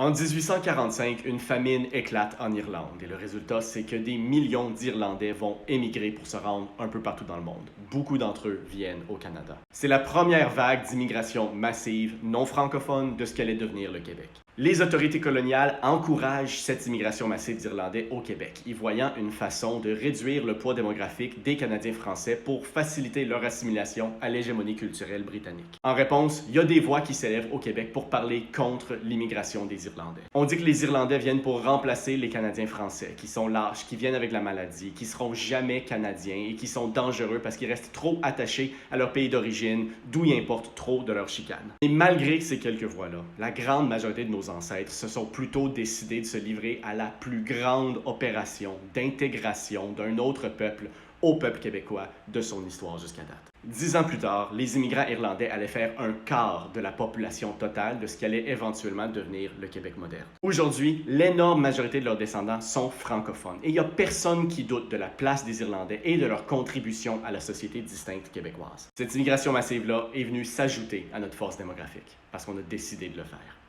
En 1845, une famine éclate en Irlande et le résultat, c'est que des millions d'Irlandais vont émigrer pour se rendre un peu partout dans le monde. Beaucoup d'entre eux viennent au Canada. C'est la première vague d'immigration massive non francophone de ce qu'allait devenir le Québec. Les autorités coloniales encouragent cette immigration massive d'Irlandais au Québec, y voyant une façon de réduire le poids démographique des Canadiens français pour faciliter leur assimilation à l'hégémonie culturelle britannique. En réponse, il y a des voix qui s'élèvent au Québec pour parler contre l'immigration des Irlandais. On dit que les Irlandais viennent pour remplacer les Canadiens français, qui sont lâches, qui viennent avec la maladie, qui seront jamais Canadiens et qui sont dangereux parce qu'ils restent trop attachés à leur pays d'origine, d'où ils importent trop de leurs chicanes. Et malgré ces quelques voix-là, la grande majorité de nos ancêtres se sont plutôt décidés de se livrer à la plus grande opération d'intégration d'un autre peuple au peuple québécois de son histoire jusqu'à date. 10 ans plus tard, les immigrants irlandais allaient faire un quart de la population totale de ce qui allait éventuellement devenir le Québec moderne. Aujourd'hui, l'énorme majorité de leurs descendants sont francophones et il n'y a personne qui doute de la place des Irlandais et de leur contribution à la société distincte québécoise. Cette immigration massive-là est venue s'ajouter à notre force démographique parce qu'on a décidé de le faire.